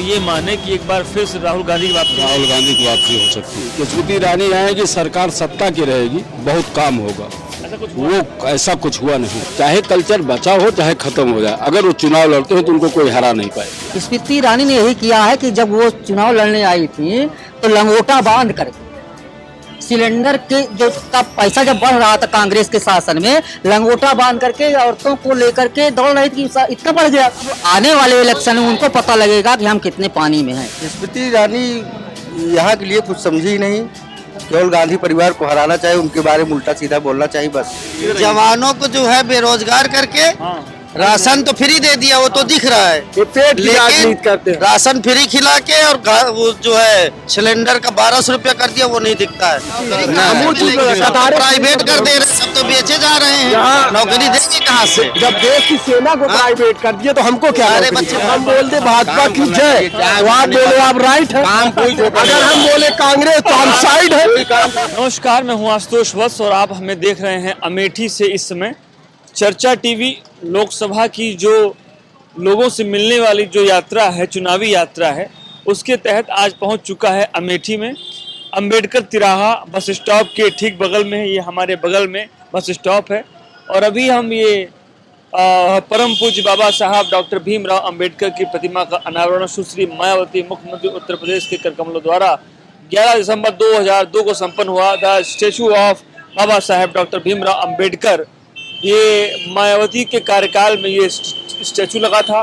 ये माने कि एक बार फिर से राहुल गांधी की वापसी हो सकती है। स्मृति ईरानी आएगी, सरकार सत्ता की रहेगी, बहुत काम होगा। ऐसा कुछ हुआ नहीं। चाहे कल्चर बचा हो चाहे खत्म हो जाए, अगर वो चुनाव लड़ते हैं तो उनको कोई हरा नहीं पाएगा। स्मृति ईरानी ने यही किया है कि जब वो चुनाव लड़ने आई थी तो लंगोटा बांध कर सिलेंडर के जो का पैसा जब बढ़ रहा था कांग्रेस के शासन में, लंगोटा बांध करके औरतों को लेकर के दौड़ रही थी, इतना बढ़ गया। आने वाले इलेक्शन में उनको पता लगेगा कि हम कितने पानी में हैं। स्मृति ईरानी यहाँ के लिए कुछ समझी नहीं, केवल गांधी परिवार को हराना चाहिए, उनके बारे में उल्टा सीधा बोलना चाहिए बस। जवानों को जो है बेरोजगार करके राशन तो फ्री दे दिया, वो तो दिख रहा है, लेकिन राशन फ्री खिला के और वो जो है सिलेंडर का 1200 रुपया कर दिया, वो नहीं दिखता है। प्राइवेट कर दे रहे, सब तो बेचे जा रहे हैं, नौकरी देंगे कहाँ से? जब देश की सेना को प्राइवेट कर दिए तो हमको क्या? अरे बच्चे हम बोलते भाजपा की जय, आप बोले आप राइट है, अगर हम बोले कांग्रेस तो हम साइड है। नमस्कार, मैं हूँ आशुतोष वत्स और आप हमें देख रहे हैं अमेठी से। इस समय चर्चा टीवी लोकसभा की जो लोगों से मिलने वाली जो यात्रा है, चुनावी यात्रा है, उसके तहत आज पहुंच चुका है अमेठी में। अंबेडकर तिराहा बस स्टॉप के ठीक बगल में है, ये हमारे बगल में बस स्टॉप है। और अभी हम ये परम पूज्य बाबा साहब डॉक्टर भीमराव अंबेडकर की प्रतिमा का अनावरण सुश्री मायावती मुख्यमंत्री उत्तर प्रदेश के कर कमलों द्वारा 11 दिसंबर 2002 को संपन्न हुआ। The statue of Baba Saheb doctor Bhimrao Ambedkar, ये मायावती के कार्यकाल में ये स्टैचू लगा था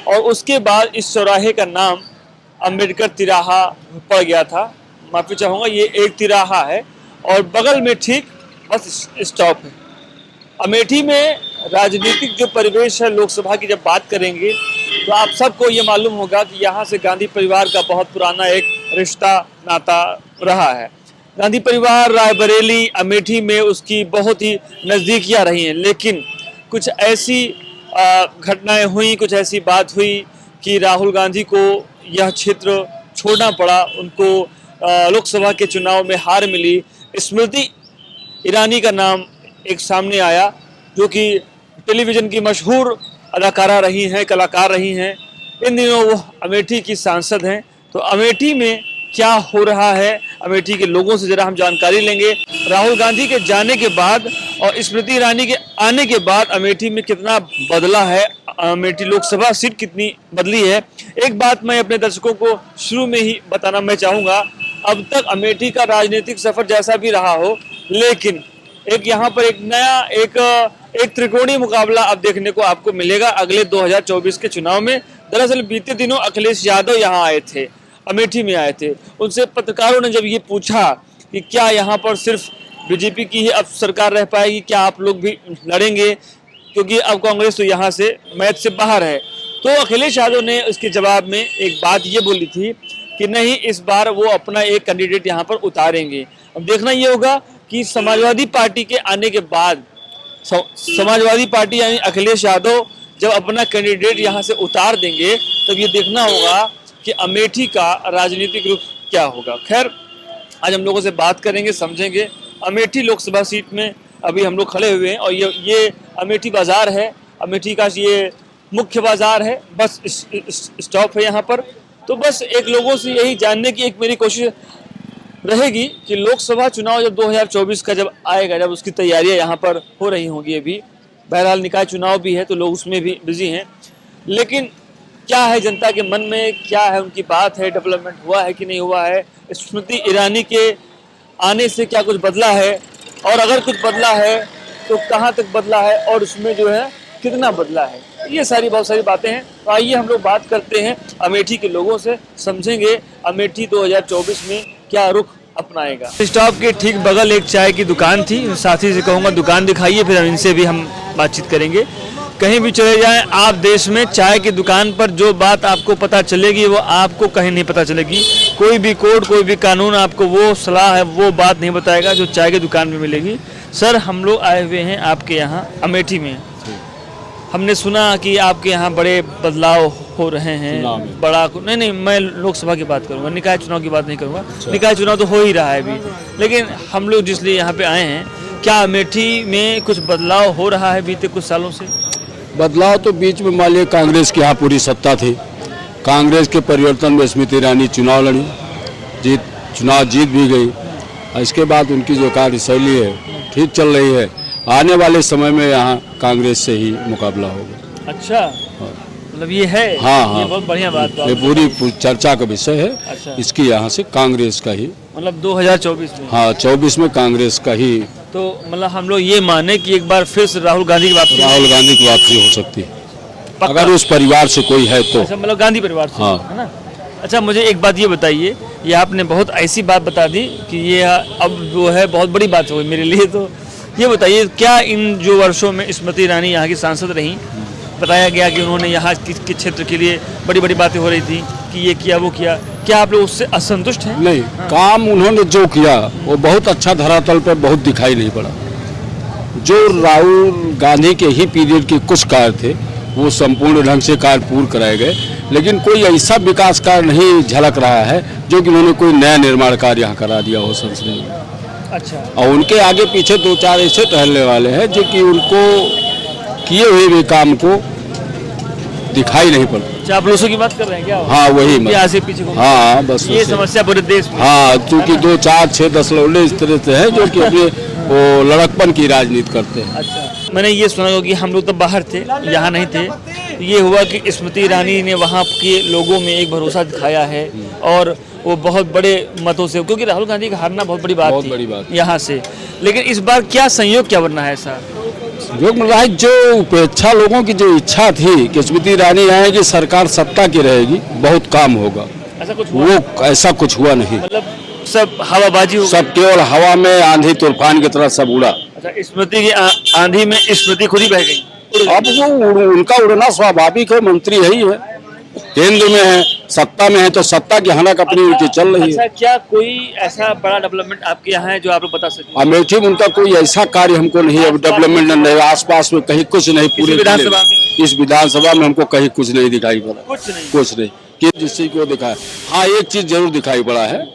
और उसके बाद इस चौराहे का नाम अंबेडकर तिराहा पड़ गया था। माफ़ी चाहूँगा, ये एक तिराहा है और बगल में ठीक बस स्टॉप है। अमेठी में राजनीतिक जो परिवेश है, लोकसभा की जब बात करेंगे तो आप सबको ये मालूम होगा कि यहाँ से गांधी परिवार का बहुत पुराना एक रिश्ता नाता रहा है। गांधी परिवार रायबरेली अमेठी में उसकी बहुत ही नज़दीकियाँ रही हैं, लेकिन कुछ ऐसी घटनाएं हुई, कुछ ऐसी बात हुई कि राहुल गांधी को यह क्षेत्र छोड़ना पड़ा, उनको लोकसभा के चुनाव में हार मिली। स्मृति ईरानी का नाम एक सामने आया, जो कि टेलीविज़न की मशहूर अदाकारा रही हैं, कलाकार रही हैं। इन दिनों वो अमेठी की सांसद हैं। तो अमेठी में क्या हो रहा है, अमेठी के लोगों से जरा हम जानकारी लेंगे। राहुल गांधी के जाने के बाद और स्मृति ईरानी के आने के बाद अमेठी में कितना बदला है, अमेठी लोकसभा सीट कितनी बदली है। एक बात मैं अपने दर्शकों को शुरू में ही बताना मैं चाहूँगा, अब तक अमेठी का राजनीतिक सफर जैसा भी रहा हो, लेकिन एक यहाँ पर एक नया एक त्रिकोणीय मुकाबला अब देखने को आपको मिलेगा अगले 2024 के चुनाव में। दरअसल बीते दिनों अखिलेश यादव यहाँ आए थे, अमेठी में आए थे। उनसे पत्रकारों ने जब ये पूछा कि क्या यहाँ पर सिर्फ बीजेपी की ही अब सरकार रह पाएगी, क्या आप लोग भी लड़ेंगे, क्योंकि अब कांग्रेस तो यहाँ से मैच से बाहर है, तो अखिलेश यादव ने उसके जवाब में एक बात ये बोली थी कि नहीं, इस बार वो अपना एक कैंडिडेट यहाँ पर उतारेंगे। अब देखना ये होगा कि समाजवादी पार्टी के आने के बाद समाजवादी पार्टी यानी अखिलेश यादव जब अपना कैंडिडेट यहाँ से उतार देंगे, तब ये देखना होगा कि अमेठी का राजनीतिक रुख क्या होगा। खैर, आज हम लोगों से बात करेंगे, समझेंगे। अमेठी लोकसभा सीट में अभी हम लोग खड़े हुए हैं और ये अमेठी बाज़ार है, अमेठी का ये मुख्य बाज़ार है, बस स्टॉप है यहाँ पर। तो बस एक लोगों से यही जानने की एक मेरी कोशिश रहेगी कि लोकसभा चुनाव जब 2024 का जब आएगा, जब उसकी तैयारियां यहाँ पर हो रही होंगी, अभी बहरहाल निकाय चुनाव भी है तो लोग उसमें भी बिजी हैं, लेकिन क्या है जनता के मन में, क्या है उनकी बात है, डेवलपमेंट हुआ है कि नहीं हुआ है, स्मृति ईरानी के आने से क्या कुछ बदला है, और अगर कुछ बदला है तो कहाँ तक बदला है और उसमें जो है कितना बदला है, ये सारी बहुत सारी बातें हैं। तो आइए हम लोग बात करते हैं अमेठी के लोगों से, समझेंगे अमेठी 2024 में क्या रुख अपनाएगा। स्टॉप के ठीक बगल एक चाय की दुकान थी, साथी से कहूँगा दुकान दिखाइए, फिर इनसे भी हम बातचीत करेंगे। कहीं भी चले जाएं आप देश में, चाय की दुकान पर जो बात आपको पता चलेगी वो आपको कहीं नहीं पता चलेगी। कोई भी कोड, कोई भी कानून आपको वो सलाह है, वो बात नहीं बताएगा जो चाय की दुकान में मिलेगी। सर, हम लोग आए हुए हैं आपके यहाँ अमेठी में। हमने सुना कि आपके यहाँ बड़े बदलाव हो रहे हैं, बड़ा नहीं, मैं लोकसभा की बात करूँगा, निकाय चुनाव की बात नहीं करूँगा। निकाय चुनाव तो हो ही रहा है अभी, लेकिन हम लोग जिसलिए यहाँ पे आए हैं, क्या अमेठी में कुछ बदलाव हो रहा है बीते कुछ सालों से? बदलाव तो बीच में मान लिया कांग्रेस की यहाँ पूरी सत्ता थी, कांग्रेस के परिवर्तन में स्मृति ईरानी चुनाव लड़ी, चुनाव जीत भी गई। इसके बाद उनकी जो कार्यशैली है ठीक चल रही है। आने वाले समय में यहाँ कांग्रेस से ही मुकाबला होगा। अच्छा, मतलब ये है। हाँ, ये बहुत बढ़िया बात है। ये पूरी चर्चा का विषय है। अच्छा। इसकी यहाँ से कांग्रेस का ही, मतलब 2024 में। हाँ 24 में कांग्रेस का ही। तो मतलब हम लोग ये माने कि एक बार फिर से राहुल गांधी की वापसी। राहुल गांधी की वापसी हो सकती है पक्का? अगर उस परिवार से कोई है तो। अच्छा, मतलब गांधी परिवार से, हाँ। है ना। अच्छा, मुझे एक बात ये बताइए, ये आपने बहुत ऐसी बात बता दी कि ये अब जो है बहुत बड़ी बात हुई मेरे लिए। तो ये बताइए, क्या इन जो वर्षों में स्मृति ईरानी यहाँ की सांसद रहीं, बताया गया कि उन्होंने यहाँ के क्षेत्र के लिए बड़ी बड़ी बातें हो रही थी कि ये किया वो किया, क्या आप लोग उससे असंतुष्ट हैं? नहीं, हाँ। काम उन्होंने जो किया वो बहुत अच्छा धरातल पर बहुत दिखाई नहीं पड़ा। जो राहुल गांधी के ही पीरियड के कुछ कार्य थे वो संपूर्ण ढंग से कार्य पूर्ण कराए गए, लेकिन कोई ऐसा विकास कार्य नहीं झलक रहा है जो कि उन्होंने कोई नया निर्माण कार्य यहाँ करा दिया हो संसद में। अच्छा। और उनके आगे पीछे दो चार ऐसे टहलने वाले हैं जो कि उनको किए हुए भी काम को दिखाई नहीं पड़ता। चापलूसों की बात कर रहे हैं क्या? हाँ वही कि आगे पीछे को। हाँ बस ये समस्या पूरे देश में। हाँ, क्योंकि 2 4 6 10 लोग इस तरह से हैं जो कि अपने वो लड़कपन की राजनीति करते हैं। अच्छा, मैंने ये सुना कि हम लोग तो बाहर थे, यहाँ नहीं थे। ये हुआ कि स्मृति ईरानी ने वहाँ के लोगों में एक भरोसा दिखाया है और वो बहुत बड़े मतों से, क्योंकि राहुल गांधी का हारना बहुत बड़ी बात बहुत थी बड़ी बात। यहाँ से। लेकिन इस बार क्या संयोग क्या बनना है ऐसा? जो मिल रहा है, जो उपेक्षा लोगों की जो इच्छा थी कि स्मृति ईरानी आएगी, सरकार सत्ता की रहेगी, बहुत काम होगा, ऐसा कुछ हुआ? वो ऐसा कुछ हुआ नहीं। मतलब सब हवाबाजी हो गई। सब केवल हवा में आंधी तूफान की तरह सब उड़ा। अच्छा, स्मृति की आंधी में स्मृति खुद ही बह गई। अब वो उनका उड़ना स्वाभाविक है, मंत्री यही है, केंद्र में है, सत्ता में है, तो सत्ता की हनक अपनी उनकी चल रही है। अच्छा, क्या कोई ऐसा बड़ा डेवलपमेंट आपके यहाँ है जो आप लोग बता सकते हैं? अमेठी में उनका कोई ऐसा कार्य हमको नहीं है, डेवलपमेंट नहीं, आसपास में कहीं कुछ नहीं। पूरे विधानसभा में, इस विधानसभा में हमको कहीं कुछ नहीं दिखाई पड़ा। कुछ नहीं कि जिससे को दिखाया। हाँ, एक चीज जरूर दिखाई पड़ा है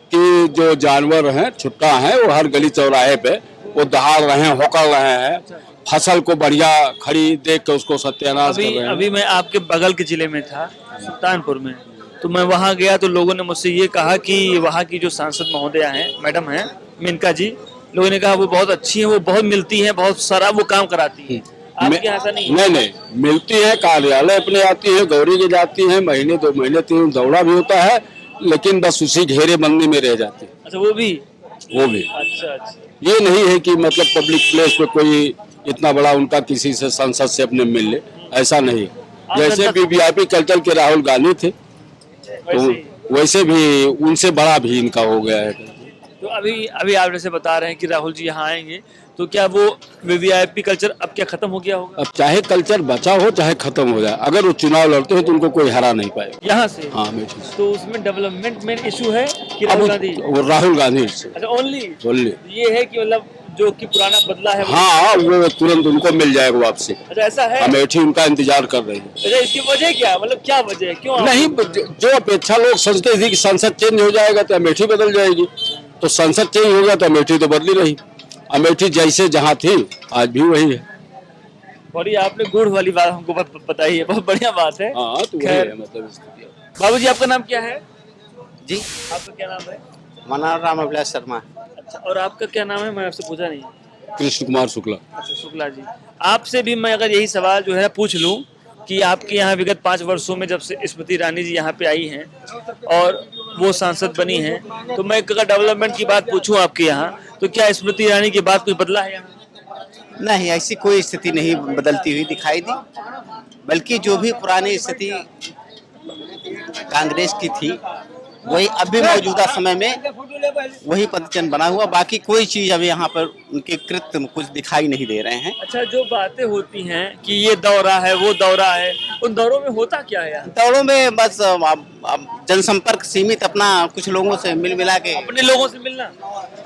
कि जो जानवर हैं, छुट्टा हैं, वो हर गली चौराहे पे वो दहाड़ रहे हैं, होकर रहे हैं, फसल को बढ़िया खड़ी देख के उसको सत्यानाश कर रहे हैं। अभी मैं आपके बगल के जिले में था, सुल्तानपुर में, तो मैं वहाँ गया तो लोगों ने मुझसे ये कहा कि वहाँ की जो सांसद महोदया हैं, मैडम हैं मेनका जी, लोगों ने कहा वो बहुत अच्छी हैं, वो बहुत मिलती हैं, बहुत सारा वो काम कराती हैं। आपके यहाँ ऐसा नहीं है? नहीं, मिलती है, कार्यालय अपने आती है, गौरी के जाती है, महीने 2 महीने 3 दौड़ा भी होता है, लेकिन बस उसी घेरे बंदी में रह जाती है। अच्छा, वो भी। अच्छा, ये नहीं है कि मतलब पब्लिक प्लेस पे कोई इतना बड़ा उनका किसी से संसद से अपने मिल ले, ऐसा नहीं। जैसे वीवीआईपी कल्चर के राहुल गांधी थे, तो वैसे भी उनसे बड़ा भी इनका हो गया है। तो अभी आप जैसे बता रहे हैं कि राहुल जी यहाँ आएंगे, तो क्या वो वीवीआईपी कल्चर अब क्या खत्म हो गया होगा? अब चाहे कल्चर बचा हो चाहे खत्म हो जाए, अगर वो चुनाव लड़ते हैं तो उनको कोई हरा नहीं पाएगा यहाँ से। हाँ, अमेठी से। तो उसमें डेवलपमेंट में इशू है कि राहुल गांधी? वो राहुल गांधी से। अच्छा, ओनली बोलिए। ये है कि मतलब जो कि पुराना बदला है हाँ, वो तुरंत उनको मिल जाएगा वापसी। अच्छा, ऐसा है? अमेठी उनका इंतजार कर रही है। अच्छा, इसकी वजह क्या, मतलब क्या वजह है, क्यों? नहीं, जो अपेक्षा लोग सोचते थे कि संसद चेंज हो जाएगा तो अमेठी बदल जाएगी, तो संसद चेंज हो गया तो अमेठी तो बदली रही। अमेठी जैसे जहाँ थी आज भी वही है। बड़ी आपने गुड़ वाली बात हमको बताई है, बहुत बढ़िया बात है। हाँ, तो वही है मतलब स्थिति। बाबूजी, आपका नाम क्या है? जी, आपका क्या नाम है? मना राम अभिलाष शर्मा। अच्छा, और आपका क्या नाम है? मैं आपसे पूछा नहीं। कृष्ण कुमार शुक्ला। अच्छा, शुक्ला जी। आपसे भी मैं अगर यही सवाल जो है पूछ लूं कि आपके यहाँ विगत 5 वर्षों में जब से स्मृति ईरानी जी यहाँ पे आई हैं और वो सांसद बनी हैं, तो मैं अगर डेवलपमेंट की बात पूछूं आपके यहाँ, तो क्या स्मृति ईरानी के बाद कुछ बदला है यहाँ? नहीं, ऐसी कोई स्थिति नहीं बदलती हुई दिखाई दी, बल्कि जो भी पुरानी स्थिति कांग्रेस की थी वही अभी मौजूदा समय में वही पदचिन्ह बना हुआ। बाकी कोई चीज अभी यहाँ पर उनके कृत्य कुछ दिखाई नहीं दे रहे हैं। अच्छा, जो बातें होती हैं कि ये दौरा है वो दौरा है, उन दौरों में होता क्या है यार? दौड़ों में बस अब जनसंपर्क सीमित, अपना कुछ लोगों से मिल मिला के, अपने लोगों से मिलना।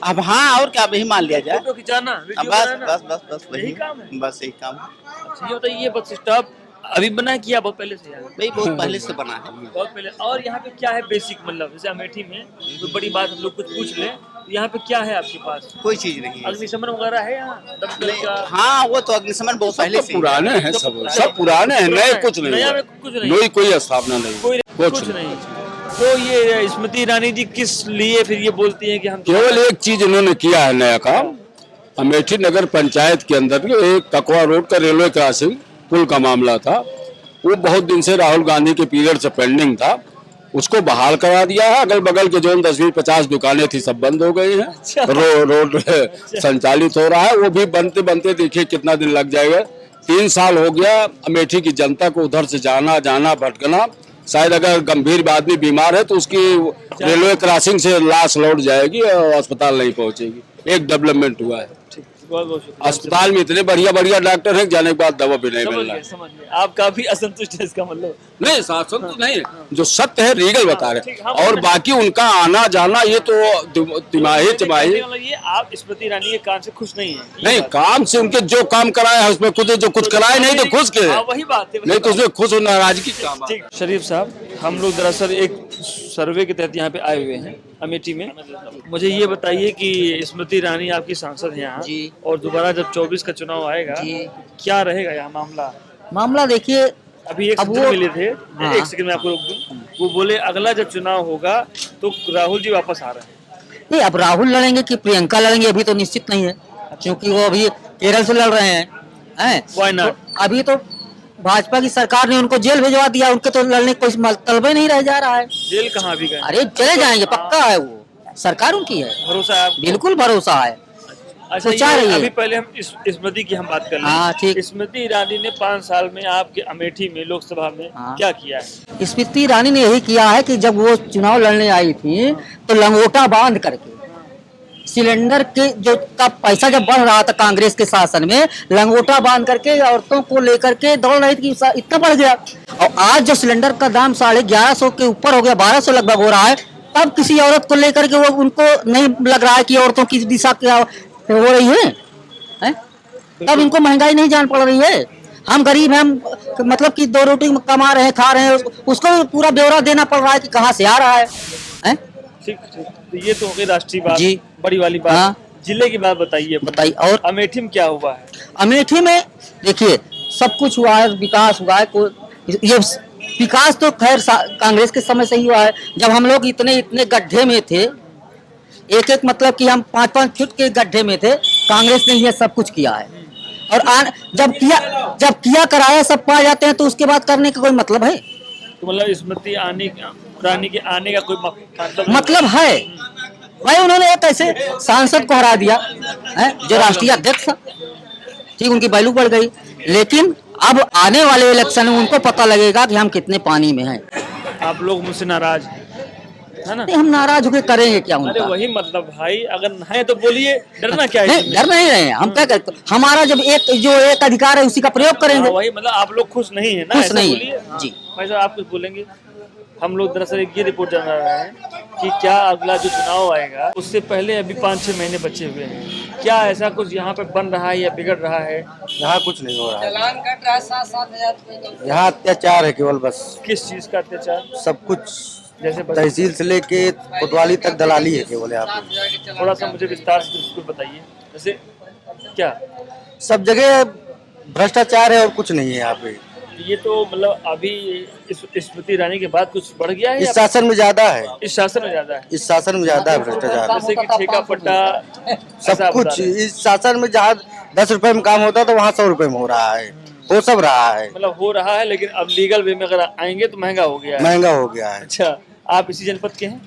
अब हाँ, और क्या, अब यही मान लिया जाए। फोटो खिंचाना, वीडियो बस बनाना। बस बस बस यही वही काम है? बस यही काम। अच्छा, ये बताइए, ये बस स्टॉप अभी बना है किया बहुत पहले से यार? भाई बहुत पहले से बना है। बहुत पहले। और यहाँ पे क्या है बेसिक, मतलब जैसे अमेठी में तो बड़ी बात हम लोग कुछ पूछ लें, तो यहाँ पे क्या है आपके पास? कोई चीज नहीं है। अग्निशमन वगैरह है यहाँ? दमकल का? हाँ, वो तो अग्निशमन बहुत पहले से पुराने हैं, सब पुराने हैं, नए कुछ नहीं नया हुआ। में कुछ नहीं। कोई स्थापना नहीं। कुछ नहीं। तो ये स्मृति ईरानी जी किस लिए फिर ये बोलती हैं कि हम केवल एक चीज इन्होंने किया है नया काम। अमेठी नगर पंचायत के अंदर एक ककवा रोड का रेलवे क्रॉसिंग पुल का मामला था, वो बहुत दिन से राहुल गांधी के पीरियड से पेंडिंग था, उसको बहाल करा दिया है। अगल बगल के जो 10-20-50 दुकानें थी सब बंद हो गई हैं। रोड संचालित हो रहा है, वो भी बनते बनते देखिए कितना दिन लग जाएगा। 3 साल हो गया अमेठी की जनता को उधर से जाना भटकना। शायद अगर गंभीर आदमी बीमार है तो उसकी रेलवे क्रॉसिंग से लाश लौट जाएगी और अस्पताल नहीं पहुंचेगी। एक डेवलपमेंट हुआ है। अस्पताल में इतने बढ़िया बढ़िया डॉक्टर हैं, जाने के बाद दवा भी नहीं मिल रहा है। समझ गए। आप काफी असंतुष्ट है इसका मतलब? नहीं, असंतुष्ट नहीं, जो सत्य है रीगल बता रहे हैं। और बाकी उनका आना जाना ये तो तिमाही ये आप स्मृति ईरानी के काम से खुश नहीं है? नहीं, काम से उनके जो काम कराए हैं उसमें खुद जो कुछ कराए नहीं तो खुश के वही बात है। नहीं तो उसमें खुश और नाराजगी काम। शरीफ साहब, हम लोग दरअसल एक सर्वे के तहत यहाँ पे आए हुए हैं अमेठी में। मुझे ये बताइए कि स्मृति ईरानी आपकी सांसद है यहाँ, और दोबारा जब 24 का चुनाव आएगा क्या रहेगा यहाँ मामला? देखिए, अभी एक सेकंड मिले थे, एक सेकंड में आपको रोक दूं। वो बोले अगला जब चुनाव होगा तो राहुल जी वापस आ रहे हैं। नहीं, अब राहुल लड़ेंगे कि प्रियंका लड़ेंगे अभी तो निश्चित नहीं है, क्योंकि वो अभी केरल से लड़ रहे हैं। Why not? तो अभी तो भाजपा की सरकार ने उनको जेल भिजवा दिया, उनके तो लड़ने कोई मतलब ही नहीं रह जा रहा है। जेल कहाँ भी गए? अरे चले जाएंगे, पक्का है, वो सरकार उनकी है। भरोसा है आपको? बिल्कुल भरोसा है। अच्छा, ये अभी पहले हम स्मृति की हम बात कर हाँ, ठीक। स्मृति ईरानी ने 5 साल में आपके अमेठी में लोकसभा में क्या किया है? स्मृति ईरानी ने यही किया है कि जब वो चुनाव लड़ने आई थी तो लंगोटा बांध करके सिलेंडर के जो का पैसा जब बढ़ रहा था कांग्रेस के शासन में, लंगोटा बांध करके औरतों को लेकर के दौड़ रही थी, इतना बढ़ गया। और आज जो सिलेंडर का दाम 1150 के ऊपर हो गया, 1200 लगभग हो रहा है, तब किसी औरत को लेकर के वो उनको नहीं लग रहा है कि औरतों की दिशा क्या हो रही है? तब इनको महंगाई नहीं जान पड़ रही है। हम गरीब हैं, हम मतलब कि 2 रोटी कमा रहे हैं, खा रहे हैं, उसको पूरा ब्यौरा देना पड़ रहा है कि कहाँ से आ रहा है? ठीक। तो ये तो हो गई राष्ट्रीय बात, जी, बड़ी वाली बात। हाँ। जिले की बात बताइए। और अमेठी में क्या हुआ है? अमेठी में देखिए सब कुछ हुआ है, विकास हुआ है। ये विकास तो खैर कांग्रेस के समय से ही हुआ है। जब हम लोग इतने गड्ढे में थे, एक मतलब कि हम 5-5 फुट के गड्ढे में थे, कांग्रेस ने ये सब कुछ किया है। और जब किया कराया सब पा जाते हैं तो उसके बाद करने का कोई मतलब है? तो मतलब स्मृति ईरानी के आने का कोई मतलब है भाई? उन्होंने एक ऐसे सांसद को हरा दिया है जो राष्ट्रीय अध्यक्ष था, ठीक, उनकी वैल्यू बढ़ गई। लेकिन अब आने वाले इलेक्शन में उनको पता लगेगा कि हम कितने पानी में हैं। आप लोग मुझसे नाराज है ना? नहीं, हम नाराज होकर करेंगे क्या उनका? अरे वही मतलब भाई, अगर है तो बोलिए, डरना क्या है? नहीं, डर नहीं रहे हैं हम। क्या करते, हमारा जब एक अधिकार है उसी का प्रयोग करेंगे। वही मतलब आप लोग खुश नहीं है ना? खुश नहीं जी। भाई साहब, आप कुछ बोलेंगे? हम लोग दरअसल ये रिपोर्ट जान रहे हैं कि क्या अगला जो चुनाव आएगा उससे पहले अभी 5-6 महीने बचे हुए हैं, क्या ऐसा कुछ यहाँ पे बन रहा है या बिगड़ रहा है? यहाँ कुछ नहीं हो रहा है। यहाँ अत्याचार है केवल, बस। किस चीज का अत्याचार? सब कुछ, जैसे तहसील से लेके कोतवाली तक दलाली है केवल यहाँ पे। थोड़ा सा मुझे विस्तार से कुछ बताइए। जैसे क्या? सब जगह भ्रष्टाचार है और कुछ नहीं है यहाँ पे। ये तो मतलब अभी स्मृति ईरानी के बाद कुछ बढ़ गया है? इस शासन में ज्यादा है। इस शासन में ज्यादा है? इस शासन में ज्यादा है भ्रष्टाचार। जैसे कि ठेका पट्टा सब कुछ इस शासन में, जहाँ 10 रुपए में काम होता तो वहाँ 100 रुपए में हो रहा है, वो सब रहा है। मतलब हो रहा है, लेकिन अब लीगल वे में अगर आएंगे तो महंगा हो गया है। महंगा हो गया है। अच्छा, आप इसी जनपद के हैं?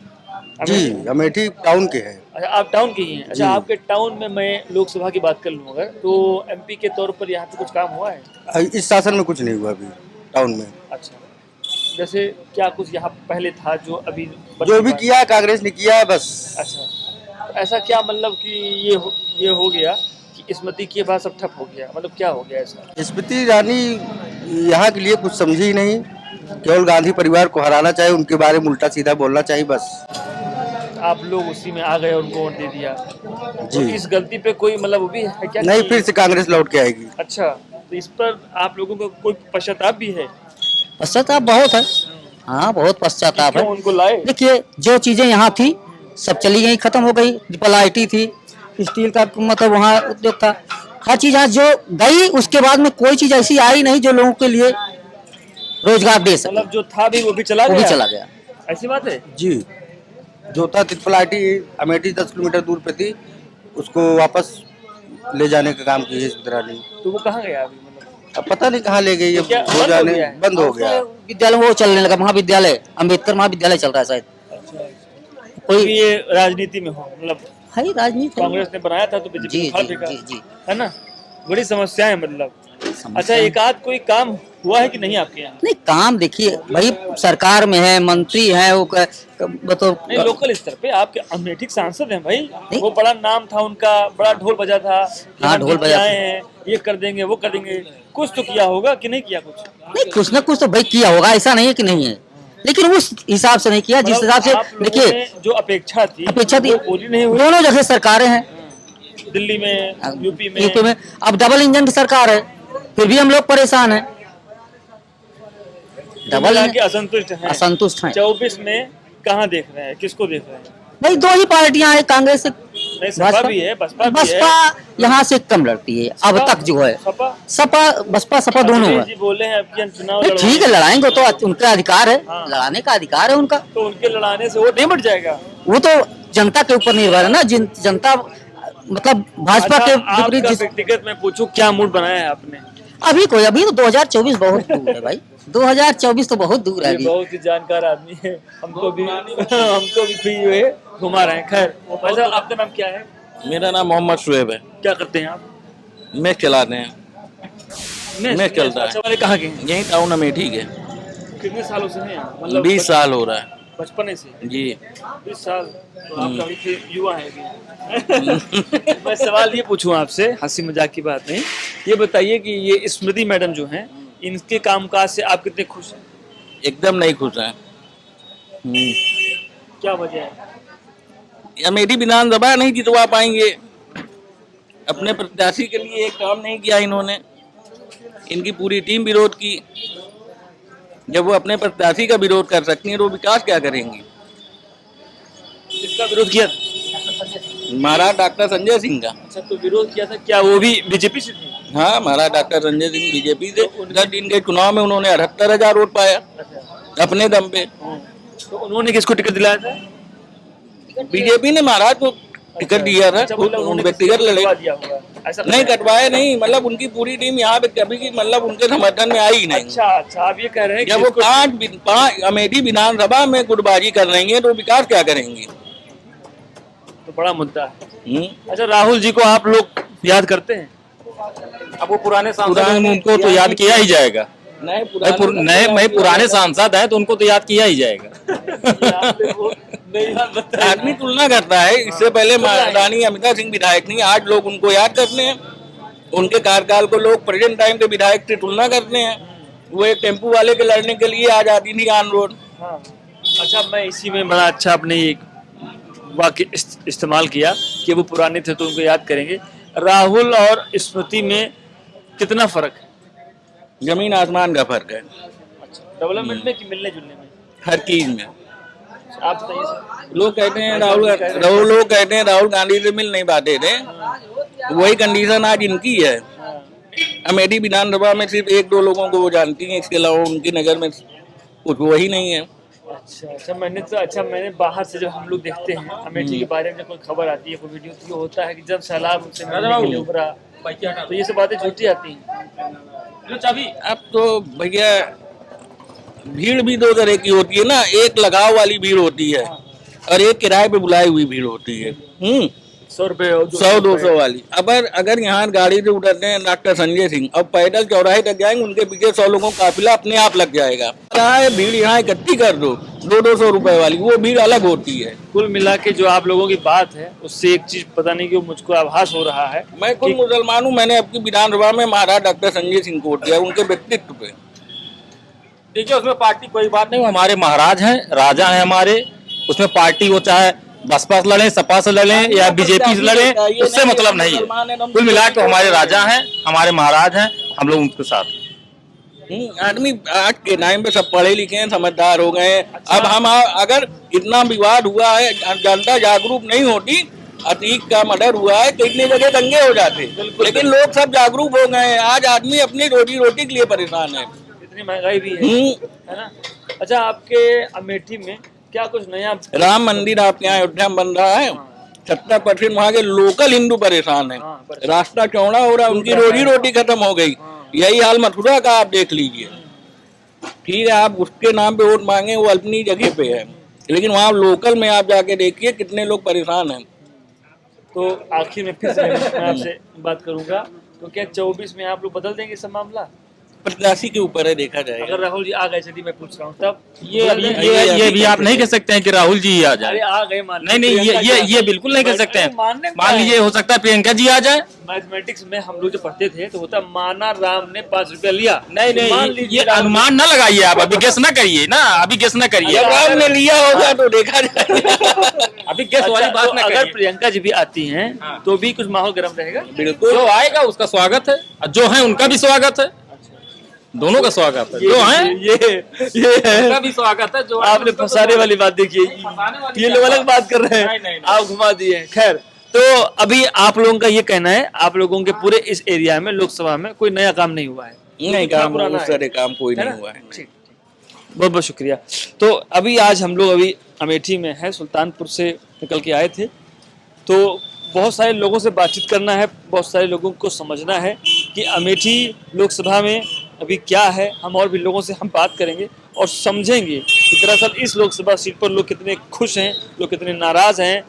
जी, अमेठी टाउन के हैं। अच्छा, आप टाउन के ही हैं। अच्छा, आपके टाउन में मैं लोकसभा की बात कर लूँ अगर, तो एमपी के तौर पर यहाँ पे कुछ काम हुआ है? इस शासन में कुछ नहीं हुआ अभी टाउन में। अच्छा, जैसे क्या कुछ यहाँ पहले था जो अभी जो भी किया है कांग्रेस ने किया है, बस। अच्छा, तो ऐसा क्या मतलब कि ये हो गया कि स्मृति के बाद सब ठप हो गया? मतलब क्या हो गया ऐसा? स्मृति ईरानी यहाँ के लिए कुछ समझी ही नहीं, केवल गांधी परिवार को हराना चाहिए, उनके बारे में उल्टा सीधा बोलना चाहिए, बस। आप लोग उसी में आ गए और उनको वोट दे दिया जी। तो इस गलती पे कोई मतलब वो भी है क्या? नहीं, फिर से कांग्रेस लौट के आएगी। अच्छा, तो इस पर आप लोगों को कोई पश्चाताप भी है? पश्चाताप बहुत है, हाँ, बहुत पश्चाताप है। उनको लाए? देखिए, जो चीजें यहाँ थी सब चली गई, खत्म हो गई। पलाइटी थी, स्टील का मतलब वहाँ उद्योग था, हर चीज यहाँ जो गई, उसके बाद में कोई चीज ऐसी आई नहीं जो लोगों के लिए रोजगार दे सके। मतलब जो था भी वो भी चला वो भी गया, चला गया। ऐसी बात है। जी, जो था त्रिपलाटी अमेठी 10 किलोमीटर दूर पे थी, उसको वापस ले जाने का काम की है स्मृति ईरानी। तो वो कहाँ गया अभी, मतलब अब पता नहीं कहाँ ले गई, अब क्या हो बंद हो जाने गया है? बंद हो गया। विद्यालय वो चलने लगा, महाविद्यालय, अम्बेडकर महाविद्यालय चल रहा है शायद। कोई ये राजनीति में हो, मतलब है राजनीति। कांग्रेस ने बनाया था तो बीजेपी जी ने उखाड़ जी फेंका, जी जी। है ना। बड़ी समस्या है मतलब। समस्या अच्छा, एक आध कोई काम हुआ है कि नहीं आपके यहाँ? नहीं, काम देखिए भाई, सरकार में है, मंत्री है, वो मतलब नहीं, लोकल स्तर पे आपके अमेठी के सांसद हैं भाई, वो बड़ा नाम था उनका, बड़ा ढोल बजा था कि हाँ, हम ढोल जीत के बजा आए हैं, ये कर देंगे वो कर देंगे। कुछ तो किया होगा कि नहीं किया कुछ? नहीं, कुछ ना कुछ तो भाई किया होगा, ऐसा नहीं है कि नहीं है, लेकिन उस हिसाब से नहीं किया जिस मतलब हिसाब से। आप लोगों देखिए, ने जो अपेक्षा थी वो पूरी नहीं हुई। दोनों जगह सरकारें हैं, दिल्ली में, यूपी यूपी में, में अब डबल इंजन की सरकार है, फिर भी हम लोग परेशान हैं। डबल के असंतुष्ट हैं। असंतुष्ट हैं 24 में कहाँ देख रहे हैं, किसको देख रहे हैं? भाई, दो ही पार्टियां हैं, कांग्रेस से नहीं, सपा भी है, बसपा भी है। बसपा यहाँ से कम लड़ती है अब सपा- तक जो है। सपा सपा बसपा सपा दोनों अखिलेश है। जी बोले हैं अब कि हम चुनाव नहीं, ठीक है, लड़ाएंगे तो उनका अधिकार है, हाँ। लड़ाने का अधिकार है उनका। तो उनके लड़ाने से वोट नहीं बढ़ जाएगा। वो तो जनता के ऊपर निर्भर है ना, जनता मतलब भाजपा के अच्छा, विपरीत आपका व्यक्तिगत मैं पूछूं, क्या मूड बनाया है आपने? अभी तो 2024 बहुत दूर है भाई, 2024 तो बहुत दूर है ये अभी। बहुत ही जानकार आदमी है, हमको भी फ्री हुए घुमा रहे हैं। खैर, अच्छा, आपका नाम क्या है? मेरा नाम मोहम्मद शुएब है। क्या करते हैं आप? मैं चलाते हैं, मैं चलता है। अच्छा, वाले कहाँ के हैं? यही टाउन अमेठी के। कितने सालों से हैं यहाँ? मतलब 20 साल हो रहा है बचपने से? जी। 20 साल तो आप काफी युवा हैं अभी। मैं सवाल ये पूछूं आपसे, हंसी मजाक की बात नहीं, ये बताइए कि ये स्मृति मैडम जो हैं, इनके कामकाज से आप कितने खुश हैं? एकदम नहीं खुश हैं। क्या वजह है? अमेठी विधानसभा नहीं जितवा पाएंगे, अपने प्रत्याशी के लिए एक काम नहीं किया इन्होंने, इनकी पूरी टीम विरोध की। जब वो अपने प्रत्याशी का विरोध कर सकती हैं तो विकास क्या करेंगी? इसका विरोध किया था? महाराज डॉक्टर संजय सिंह का। अच्छा, तो विरोध किया था, क्या वो भी बीजेपी से थे? हाँ, महाराज डॉक्टर संजय सिंह बीजेपी से। 10 दिन के चुनाव में उन्होंने 78,000 वोट पाया अपने दम पे। तो उन्होंने किसको टिकट दिलाया था? बीजेपी ने महाराज को टिकट दिया था, अच्छा, खुद मतलब उन्होंने व्यक्तिगत किसी को लड़े। दिलवा दिया होगा, ऐसा नहीं कटवाया नहीं, मतलब उनकी पूरी टीम यहाँ पे कभी की मतलब उनके समर्थन में आई ही नहीं। अच्छा अच्छा, आप ये कह रहे हैं कि जब वो इसको- पांच अमेठी विधानसभा में गुटबाजी कर रही है तो विकास क्या करेंगी? तो बड़ा मुद्दा है। अच्छा, राहुल जी को आप लोग याद करते हैं? अब वो पुराने सांसद हैं, उनको तो याद किया ही जाएगा। नए पुराने सांसद हैं तो उनको तो याद किया ही जाएगा। आदमी तुलना करता है, इससे पहले रानी अमिता सिंह विधायक नहीं, आज लोग उनको याद करते हैं। उनके कार्यकाल को लोग प्रेजेंट टाइम के विधायक से तुलना करते हैं। वो एक टेम्पू वाले के लड़ने के लिए आज आती थी ऑन रोड। हाँ। अच्छा, मैं इसी में बड़ा अच्छा अपने एक वाक्य इस्तेमाल किया कि वो पुराने थे तो उनको याद करेंगे। राहुल और स्मृति में कितना फर्क है? जमीन आसमान का फर्क है डेवलपमेंट में कि मिलने जुलने में? हर चीज में। आप बताइए सर। लोग कहते हैं राहुल गांधी से मिल नहीं पाते थे, वही कंडीशन आज इनकी है। अमेठी विधानसभा में सिर्फ 1-2 लोगों को वो जानती हैं, इसके अलावा उनकी नजर में कुछ वही नहीं है। अच्छा, मैंने बाहर से जब हम लोग देखते हैं अमेठी के बारे में, जब कोई खबर आती है, कोई वीडियो, तो ये होता है कि जब सैलाब उनसे मिलने के लिए उभरा, तो ये सब बातें झूठी आती हैं। अब तो भैया भीड़ भी 2 तरह की होती है ना, एक लगाव वाली भीड़ होती है और एक किराए पे बुलाई हुई भीड़ होती है। 100 रुपए 100-200 वाली। अगर यहाँ गाड़ी से उतरते हैं डॉक्टर संजय सिंह, अब पैदल चौराहे तक जाएंगे, उनके पीछे 100 लोगों का काफिला अपने आप लग जाएगा। भीड़ यहाँ इकट्ठी कर दो 200-200 रुपए वाली, वो भीड़ अलग होती है। कुल मिला के जो आप लोगों की बात है, उससे एक चीज पता नहीं क्यों मुझको आभास हो रहा है। मैं खुद मुसलमान हूँ, मैंने अपनी विधानसभा में महाराज डॉक्टर संजय सिंह को वोट दिया, उनके व्यक्तित्व पे। देखिए, उसमें पार्टी कोई बात नहीं, वो हमारे महाराज हैं, राजा हैं हमारे। उसमें पार्टी वो चाहे बसपा से लड़े, सपा से लड़े या बीजेपी से लड़े, उससे मतलब नहीं है। कुल मिला के हमारे राजा हैं, हमारे महाराज हैं, हम लोग उनके साथ। आदमी आज के टाइम पे सब पढ़े लिखे हैं, समझदार हो गए हैं। अब हम अगर इतना विवाद हुआ है, जनता जागरूक नहीं होती, अतीक का मर्डर हुआ है, कितनी जगह दंगे हो जाते, लेकिन लोग सब जागरूक हो गए हैं। आज आदमी अपनी रोटी के लिए परेशान है। इतनी महंगाई भी है ना। अच्छा, आपके अमेठी में क्या कुछ नया? राम मंदिर आपके यहाँ अयोध्या में बन रहा है, 70% वहाँ के लोकल हिंदू परेशान है। रास्ता चौड़ा हो रहा है, उनकी रोजी रोटी खत्म हो गई। यही हाल मथुरा का आप देख लीजिए। ठीक है, आप उसके नाम पे वोट मांगे, वो अपनी जगह पे है, लेकिन वहाँ लोकल में आप जाके देखिए कितने लोग परेशान हैं। तो आखिर में फिर से मैं आपसे बात करूंगा, तो क्या 24 में आप लोग बदल देंगे सब मामला? प्रत्याशी के ऊपर है, देखा जाएगा। अगर राहुल जी आ गए, चलिए मैं पूछ रहा हूँ तब ये भी आप नहीं कह सकते हैं कि राहुल जी ही आ जाए। अरे आ गए मान, नहीं, ये बिल्कुल नहीं कह सकते हैं। मान लीजिए हो सकता है प्रियंका जी आ जाए। मैथमेटिक्स में हम लोग जो पढ़ते थे तो होता माना राम ने 5 रुपया लिया। नहीं, ये अनुमान न लगाइए आप, अभी गेस ना करिए ना, अभी गेस ना करिए। राम ने लिया होगा तो देखा जाएगा। अभी गेस वाली बात ना अगर करिए। प्रियंका जी भी आती हैं तो भी कुछ माहौल गर्म रहेगा। बिल्कुल, जो आएगा उसका स्वागत है, और जो है उनका भी स्वागत है, दोनों का स्वागत है। जो है ये है, उनका भी स्वागत है। जो आपने फंसाने वाली बात देखिए, ये लोग अलग बात कर रहे हैं, नहीं। आप घुमा दिए। खैर, तो अभी आप लोगों का ये कहना है, आप लोगों के पूरे इस एरिया में लोकसभा में कोई नया काम नहीं हुआ है? नहीं, काम उस तरह काम कोई नहीं हुआ है। ठीक, बहुत बहुत शुक्रिया। तो अभी आज हम लोग अभी अमेठी में है, सुल्तानपुर से निकल के आए थे, तो बहुत सारे लोगों से बातचीत करना है, बहुत सारे लोगों को समझना है कि अमेठी लोकसभा में अभी क्या है। हम और भी लोगों से हम बात करेंगे और समझेंगे कि दरअसल इस लोकसभा सीट पर लोग कितने खुश हैं, लोग कितने नाराज हैं।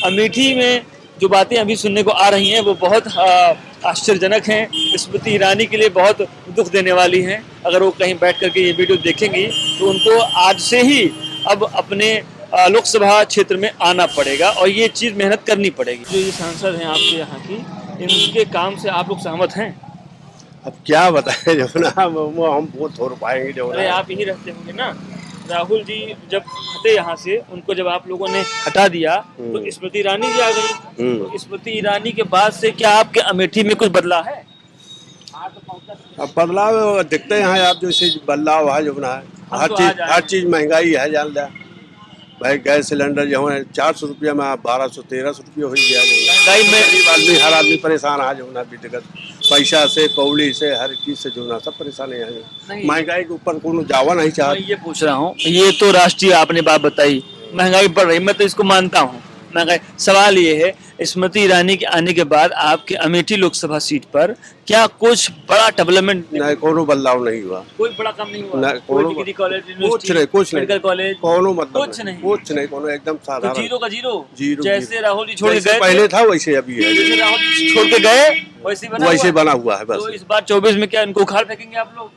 अमेठी में जो बातें अभी सुनने को आ रही हैं वो बहुत आश्चर्यजनक हैं, स्मृति ईरानी के लिए बहुत दुख देने वाली हैं। अगर वो कहीं बैठ करके ये वीडियो देखेंगी तो उनको आज से ही अब अपने लोकसभा क्षेत्र में आना पड़ेगा और ये चीज़ मेहनत करनी पड़ेगी। जो ये सांसद हैं आपके यहाँ की, इनके काम से आप लोग सहमत हैं? अब क्या बताएं जो ना, वो हम बहुत हो पाएंगे जो अरे आप यही रहते होंगे ना। राहुल जी जब हटे यहाँ से, उनको जब आप लोगों ने हटा दिया तो स्मृति ईरानी जी आ गई। तो स्मृति ईरानी के बाद से क्या आपके अमेठी में कुछ बदला है? अब बदलाव दिखते हैं यहाँ, आप जैसे बदलाव है जो ना, हर चीज महंगाई है जान लिया भाई। गैस सिलेंडर जो है 400 रुपया में 1200-1300 रुपया हो गया। महंगाई में आदमी हर आदमी परेशान है जो ना, दिक्कत पैसा से, कौड़ी से, हर चीज से जो ना सब परेशानी है। महंगाई के ऊपर कोनो जावा नहीं चाहता। मैं ये पूछ रहा हूँ, ये तो राष्ट्रीय आपने बात बताई, महंगाई बढ़ रही, मैं तो इसको मानता हूँ महंगाई। सवाल ये है, स्मृति ईरानी के आने के बाद आपके अमेठी लोकसभा सीट पर क्या कुछ बड़ा डेवलपमेंट? नहीं, कोनो बदलाव नहीं हुआ, कोई बड़ा काम नहीं हुआ। कोई डिग्री कॉलेज, कुछ नहीं, मेडिकल कॉलेज, कोनो मतलब कुछ नहीं, कोनो एकदम साधारण। जीरो का जीरो, जीरो जैसे राहुल जी छोड़ के गए पहले था वैसे अभी है, जैसे राहुल जी छोड़ के गए वैसे बना हुआ है बस। तो इस बार 24 में क्या इनको उखाड़ फेंकेंगे आप लोग?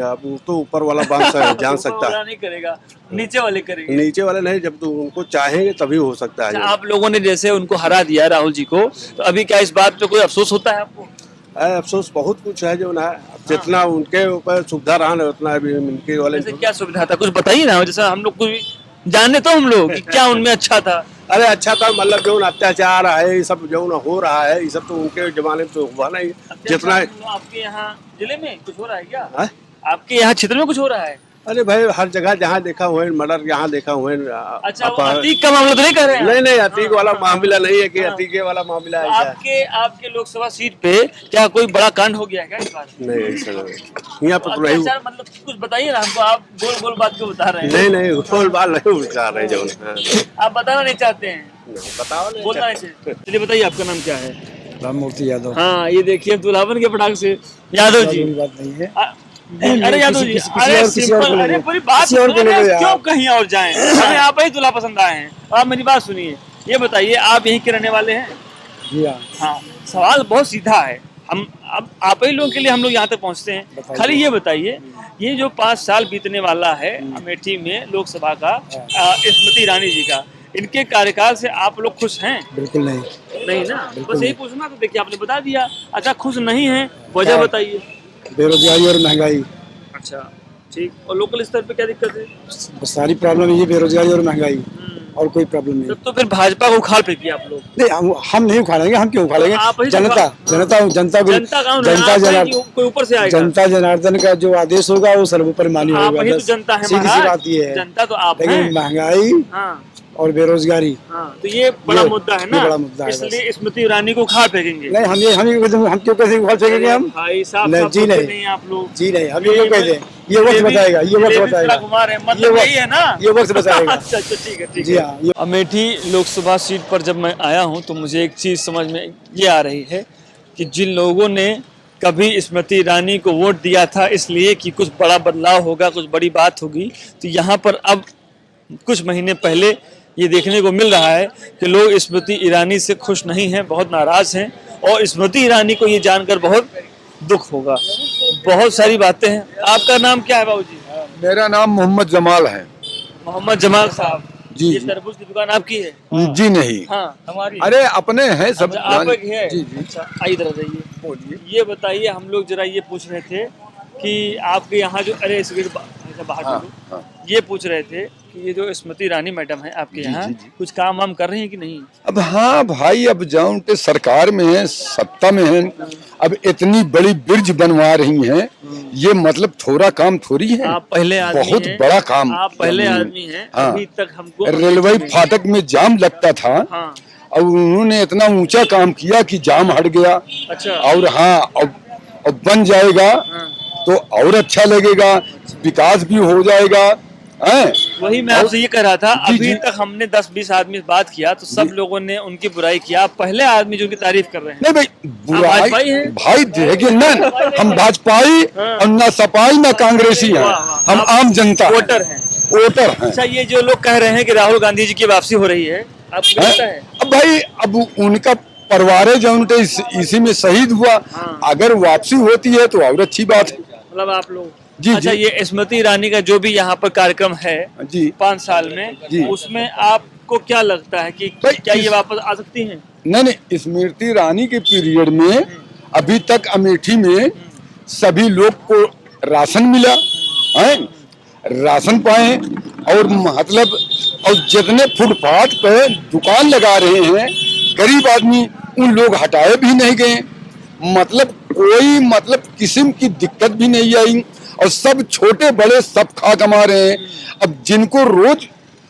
अब तो ऊपर वाला बात जान सकता है, नहीं करेगा, नीचे वाले करेंगे। नीचे वाले नहीं, जब तो उनको चाहेंगे तभी हो सकता है। आप लोगों ने जैसे उनको हरा दिया राहुल जी को, तो अभी क्या इस बात पे कोई अफसोस होता है आपको? अफसोस बहुत कुछ है जो ना, जितना उनके ऊपर सुविधा रहा ना उतना अभी इनके वाले। जैसे क्या सुविधा था, कुछ बताइए ना, जैसा हम लोग को भी जाने तो हम लोग कि क्या उनमें अच्छा था। अरे अच्छा था, मतलब जो अत्याचार है ये सब जो हो रहा है, ये सब तो उनके जमाने में तो हुआ नहीं। जितना आपके यहाँ जिले में कुछ हो रहा है क्या? है? आपके यहाँ क्षेत्र में कुछ हो रहा है? अरे भाई हर जगह जहाँ देखा हुए मर्डर, यहाँ देखा हुए। अच्छा, वो अतीक का मामला तो नहीं कर रहे हैं? नहीं, अतीक वाला मामला नहीं है कि अतीक वाला मामला है। आपके लोकसभा सीट पे क्या कोई बड़ा कांड हो गया है क्या इस बार? नहीं, ऐसा नहीं, यहाँ पर तो नहीं। मतलब कुछ बताइए ना हमको, आप गोल गोल बात क्यों बता रहे हैं? नहीं, गोल बाल नहीं बता रहे जो। आप बताना नहीं चाहते हैं? बताओ, बोलना नहीं चाहिए। चलिए बताइए, आपका नाम क्या है? राम मूर्ति यादव। हाँ, ये देखिए दुल्हावन के पटाख से यादव जी। बात नहीं है। अरे यादव जी, अरे सिंपल, अरे पूरी बात क्यों कहीं और जाएं? हमें आप ही दूल्हा पसंद आए हैं। आप मेरी बात सुनिए, ये बताइए आप यहीं के रहने वाले हैं? जी हाँ, सवाल बहुत सीधा है, हम अब आप ही लोगों के लिए हम लोग यहाँ तक पहुँचते हैं। खाली ये बताइए, ये जो 5 साल बीतने वाला है अमेठी में लोकसभा का, स्मृति ईरानी जी का, इनके कार्यकाल से आप लोग खुश हैं? बिल्कुल नहीं ना, बस यही पूछना। तो देखिए आपने बता दिया। अच्छा, खुश नहीं है, वजह बताइए। बेरोजगारी और महंगाई। अच्छा, ठीक। और लोकल स्तर पे क्या दिक्कत है? बस सारी प्रॉब्लम ये बेरोजगारी और महंगाई, और कोई प्रॉब्लम नहीं। तो फिर भाजपा को उखाड़ फेंकिए आप लोग। नहीं, हम नहीं उखाड़ेंगे, हम क्यों उखाड़ेंगे? जनता कोई ऊपर से आएगा। जनता जनार्दन का जो आदेश होगा वो सर्वोपरि मान्य होगा। जनता है, सीधी सी बात ये है। जनता तो आप लेकिन महंगाई और बेरोजगारी। तो ये बड़ा मुद्दा है ना, बड़ा मुद्दा है इसलिए स्मृति ईरानी को उखाड़ फेंकेंगे। नहीं, हम क्यों कैसे उखाड़ फेंकेंगे हम? भाई साहब नहीं, जी बोलते नहीं आप लोग। जी नहीं, हम ये क्यों कहते हैं? ये वक्त बताएगा, ये वक्त बताएगा, मतलब यही है ना, ये वक्त बताएगा। अच्छा ठीक है ठीक जी है। हाँ। अमेठी लोकसभा सीट पर जब मैं आया हूं तो मुझे एक चीज़ समझ में ये आ रही है कि जिन लोगों ने कभी स्मृति ईरानी को वोट दिया था इसलिए कि कुछ बड़ा बदलाव होगा, कुछ बड़ी बात होगी, तो यहाँ पर अब कुछ महीने पहले ये देखने को मिल रहा है कि लोग स्मृति ईरानी से खुश नहीं हैं, बहुत नाराज़ हैं और स्मृति ईरानी को ये जानकर बहुत दुख होगा। बहुत सारी बातें हैं। आपका नाम क्या है बाबूजी? मेरा नाम मोहम्मद जमाल है। मोहम्मद जमाल साहब जी, ये तरबूज की दुकान आपकी है? जी नहीं, हाँ हमारी। अरे अपने हैं सब। अच्छा, आप एक है? जी जी। अच्छा आइए इधर जाइए। बोलिए। ये बताइए, हम लोग जरा ये पूछ रहे थे कि आपके यहाँ जो अरे सिगरेट बाहर हाँ। ये पूछ रहे थे कि ये जो स्मृति ईरानी मैडम है आपके यहाँ कुछ काम वाम कर रही हैं कि नहीं? अब हाँ भाई, अब जाऊं के सरकार में है, सत्ता में है, अब इतनी बड़ी ब्रिज बनवा रही हैं, ये मतलब थोड़ा काम थोड़ी है। आप पहले आदमी बहुत हैं, बड़ा काम। आप पहले आदमी हैं। हाँ। अभी तक हमको रेलवे फाटक में जाम लगता था। हाँ। और उन्होंने इतना ऊंचा काम किया कि जाम हट गया। अच्छा। और हाँ, अब बन जाएगा तो और अच्छा लगेगा, विकास भी हो जाएगा। वही मैं आपसे ये कह रहा था। जी, अभी जी। तक हमने 10-20 आदमी से बात किया तो सब लोगों ने उनकी बुराई किया। आप पहले आदमी जो उनकी तारीफ कर रहे हैं। नहीं भाई, बुराई भाजपाई हैं? भाई देखिए ना, हम भाजपाई और ना सपाई ना कांग्रेसी हैं, हम आम जनता हैं। वोटर हैं। वोटर हैं। अच्छा, ये जो लोग कह रहे हैं कि राहुल गांधी जी की वापसी हो रही है, आपको लगता है? अब भाई, अब उनका परिवार जो उनके इसी में शहीद हुआ, अगर वापसी होती है तो और अच्छी बात है। मतलब आप लोग जी, अच्छा जी। ये स्मृति ईरानी का जो भी यहाँ पर कार्यक्रम है जी 5 साल में, जी। उसमें आपको क्या लगता है कि भाई, क्या ये वापस आ सकती हैं? नहीं, स्मृति ईरानी के पीरियड में अभी तक अमेठी में सभी लोग को राशन मिला है, राशन पाए, और मतलब और जितने फुटपाथ पे दुकान लगा रहे हैं गरीब आदमी, उन लोग हटाए भी नहीं गए। मतलब कोई किस्म की दिक्कत भी नहीं आई और सब छोटे बड़े सब खा कमा रहे हैं। अब जिनको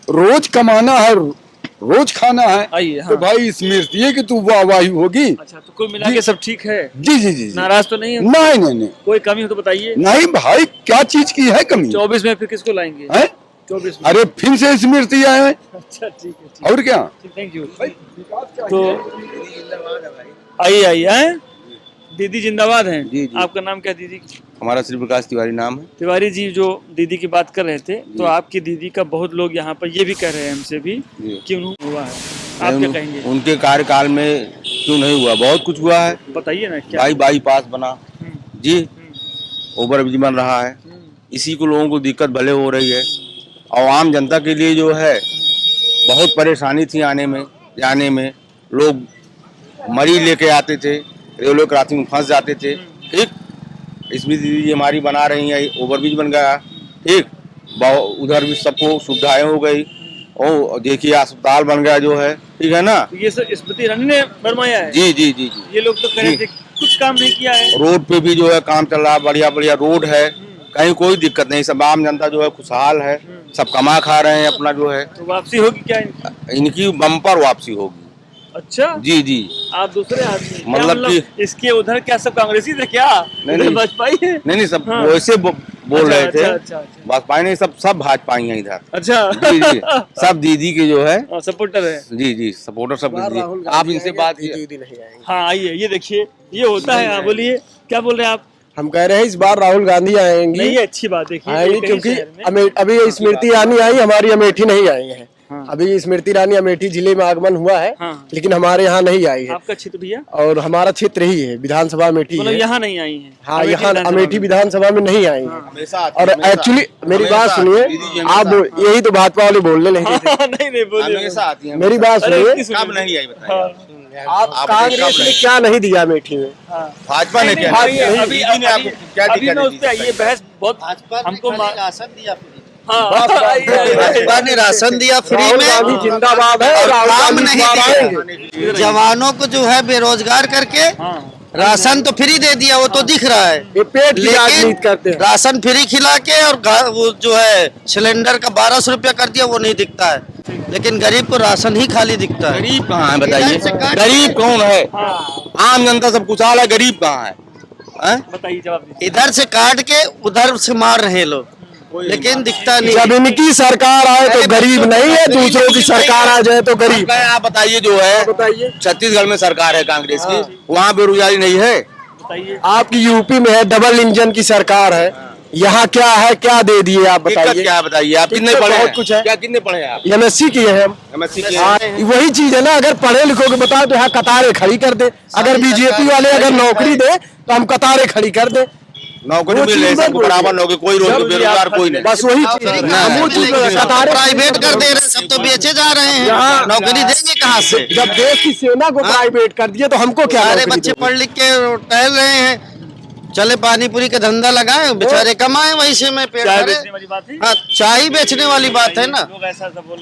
रोज कमाना है, रोज खाना है, आइए, हाँ। तो भाई स्मृति है कि तू वाहवाही होगी। अच्छा, तो कुल मिला के सब ठीक है? जी जी जी। नाराज तो नहीं है? नहीं, कोई कमी हो तो बताइए। नहीं भाई, क्या चीज की है कमी? 24 में फिर किसको लाएंगे? है 24 में? अरे फिर से स्मृति आए हैं। अच्छा ठीक है, और क्या? Thank you. तो आइए हैं? दीदी जिंदाबाद हैं। जी, जी। आपका नाम क्या दीदी? हमारा श्री प्रकाश तिवारी नाम है। तिवारी जी, जो दीदी की बात कर रहे थे, तो आपकी दीदी का बहुत लोग यहाँ पर ये भी कह रहे हैं हमसे भी कि उन्होंने हुआ है, आप क्या कहेंगे? उनके कार्यकाल में क्यों नहीं हुआ? बहुत कुछ हुआ है। बताइए ना क्या? भाई बाईपास बना जी, ओवर ब्रिज बन रहा है, इसी को लोगों को दिक्कत भले हो रही है। और आम जनता के लिए जो है बहुत परेशानी थी आने में जाने में। लोग मरीज लेके आते थे, रेलवे क्रॉसिंग में फंस जाते थे। ठीक, इसमें दीदी हमारी बना रही है, ओवरब्रिज बन गया। ठीक, उधर भी सबको सुविधाएं हो गई। और देखिए अस्पताल बन गया जो है, ठीक है ना। ये सब स्मृति ईरानी ने बनवाया है? जी जी जी जी। ये लोग तो कह रहे थे कुछ काम नहीं किया है। रोड पे भी जो है काम चल रहा है, बढ़िया बढ़िया रोड है, कहीं कोई दिक्कत नहीं। सब आम जनता जो है खुशहाल है, सब कमा खा रहे हैं अपना जो है। तो वापसी होगी क्या इनकी? इनकी बम्पर वापसी होगी। अच्छा जी जी। आप दूसरे आदमी मतलब कि इसके उधर क्या सब कांग्रेसी थे क्या? नहीं भाजपाई है? नहीं सब हाँ। वैसे बोल रहे थे। अच्छा। भाजपा नहीं, सब भाजपाई हैं इधर। अच्छा जी जी, सब दीदी के जो है सपोर्टर है। जी जी, सपोर्टर सब दीदी। आप इनसे बात किए? हाँ आइए, ये देखिए ये होता है। हाँ बोलिए, क्या बोल रहे हैं आप? हम कह रहे हैं इस बार राहुल गांधी आएंगी। नहीं, ये अच्छी बात देखिए, आएंगी कई क्योंकि शहर में। अभी स्मृति ईरानी आई, हमारी अमेठी नहीं आई है। अभी स्मृति ईरानी अमेठी जिले में आगमन हुआ है, लेकिन हमारे यहाँ नहीं आई है। आपका क्षेत्र भैया? और हमारा क्षेत्र ही है, विधानसभा अमेठी मतलब है। यहाँ नहीं आई है? हाँ, यहाँ अमेठी विधानसभा में नहीं आई है। और एक्चुअली मेरी बात सुनिए, आप यही तो भाजपा वाले बोलने नहीं देते। नहीं बोलिए, हमेशा आती है। मेरी बात सुनिए, कब नहीं आई बताइए? आप कांग्रेस ने क्या नहीं दिया अमेठी में? भाजपा ने क्या? अभी मैं उस पे ये बहस बहुत हमको राशन दिया, हाँ भाजपा ने राशन दिया फ्री राहुल में, जिंदाबाद है। और राहुल काम गांधी नहीं बार दिया। आएंगे। जवानों को जो है बेरोजगार करके राशन तो फ्री दे दिया, वो तो दिख रहा है, ये पेट की राजनीति करते हैं। राशन फ्री खिला के और वो जो है सिलेंडर का 1200 रुपया कर दिया, वो नहीं दिखता है, लेकिन गरीब को राशन ही खाली दिखता है। गरीब कहाँ है बताइए, गरीब कौन है? आम जनता सब खुशहाल है, गरीब कहाँ है? बताइए जवाब। इधर से काट के उधर से मार रहे हैं लोग, लेकिन दिखता नहीं। जब इनकी सरकार आए तो गरीब नहीं है, दूसरों की सरकार आ जाए तो गरीब। आप बताइए, जो है बताइए, छत्तीसगढ़ में सरकार है कांग्रेस की, वहाँ बेरोजगारी नहीं है? आपकी यूपी में है, डबल इंजन की सरकार है, यहाँ क्या है, क्या दे दिए आप बताइए? क्या बताइए, आप कितने पढ़े? बहुत कुछ है। क्या कितने पढ़े हैं आप? MSc किए हैं हम। MSc किए हैं। वही चीज है ना, अगर पढ़े लिखो के बताओ तो यहाँ कतारें खड़ी कर दे। अगर बीजेपी वाले अगर नौकरी दे तो हम कतारें खड़ी कर दे। नौकरी मिल रही है सबको, बराबर नौकरी, कोई बेरोजगार कोई नहीं। बस वही चीज प्राइवेट कर दे रहे, सब तो बेचे जा रहे हैं, नौकरी देंगे कहाँ से? जब देश की सेना को प्राइवेट कर दिया तो हमको क्या? सारे बच्चे पढ़ लिख के टहल रहे हैं, चले पानी पूरी का धंधा लगाए, बेचारे कमाए, वहीं से मैं पेट भरे। हाँ, चाय बेचने वाली बात है ना।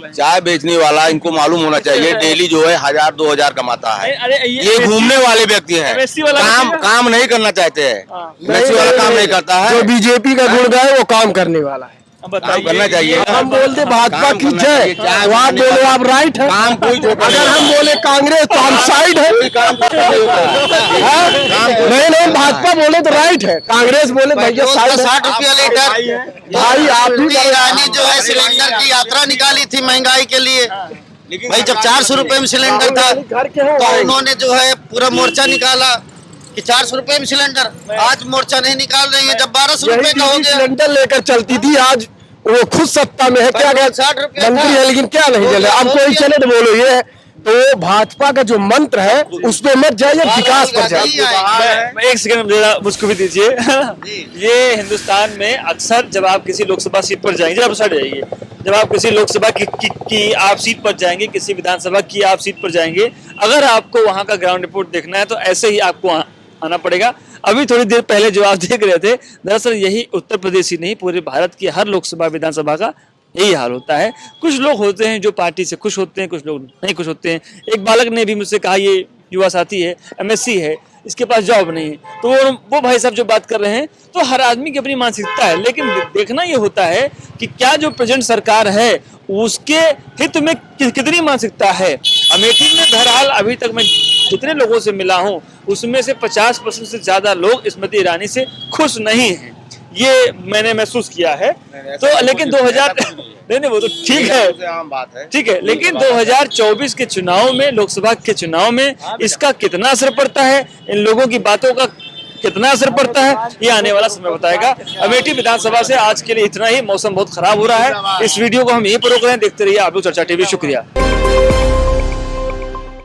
चाय बेचने वाला, इनको मालूम होना चाहिए डेली जो है 1000-2000 कमाता है। ये घूमने वाले व्यक्ति हैं, काम नहीं करना चाहते हैं, MSc वाला काम नहीं करता है। जो बीजेपी का गुण गाए वो काम करने वाला है, काम करना चाहिए। हम बोलते भाजपा की जय, तो आप बोले आप राइट है। काम कोई अगर हम बोले कांग्रेस तो हम साइड है। नहीं, भाजपा बोले तो राइट है, कांग्रेस बोले भैया साइड है। 60 रुपया लीटर भाई आप भी ईरानी जो है सिलेंडर की यात्रा निकाली थी महंगाई के लिए। भाई जब 400 रुपए में सिलेंडर था तो उन्होंने जो है पूरा मोर्चा निकाला कि 400 रुपए में सिलेंडर। आज मोर्चा नहीं निकाल रही है, जब 1200 रुपए का हो गया। सिलेंडर लेकर चलती थी, आज वो खुद सत्ता में है, क्या 60 रुपया मंत्री है लेकिन क्या नहीं चले। अब कोई चले तो बोलो ये है। तो भाजपा का जो मंत्र है उस पे मत जाइए, विकास पर जाइए। एक सेकंड जरा मुझको भी दीजिए। ये हिंदुस्तान में अक्सर जब आप किसी लोकसभा सीट पर जाएंगे, जब सट जाइए, जब आप किसी लोकसभा की आप सीट पर जाएंगे, किसी विधानसभा की आप सीट पर जाएंगे, अगर आपको वहां का ग्राउंड रिपोर्ट देखना है तो ऐसे ही आपको आना पड़ेगा। अभी थोड़ी देर पहले जो आप देख रहे थे, दरअसल यही उत्तर प्रदेश ही नहीं पूरे भारत की हर लोकसभा विधानसभा का यही हाल होता है। कुछ लोग होते हैं जो पार्टी से खुश होते हैं, कुछ लोग नहीं खुश होते हैं। एक बालक ने भी मुझसे कहा, ये युवा साथी है, MSc है, इसके पास जॉब नहीं है, तो वो भाई साहब जो बात कर रहे हैं, तो हर आदमी की अपनी मानसिकता है, लेकिन देखना ये होता है कि क्या जो प्रेजेंट सरकार है उसके हित में कितनी मानसिकता है। अमेठी में बहरहाल अभी तक मैं जितने लोगों से मिला हूं उसमें से 50% से ज्यादा लोग स्मृति ईरानी से खुश नहीं हैं, ये मैंने महसूस किया है। तो लेकिन 2000 नहीं वो तो ठीक है, आम बात है, ठीक है, लेकिन 2024 के चुनाव में, लोकसभा के चुनाव में इसका कितना असर पड़ता है, इन लोगों की बातों का कितना असर पड़ता है, ये आने वाला समय बताएगा। अमेठी विधानसभा से आज के लिए इतना ही। मौसम बहुत खराब हो रहा है, इस वीडियो को हम यहीं पर रोक रहे हैं। देखते रहिए आप लोग चर्चा टीवी। शुक्रिया।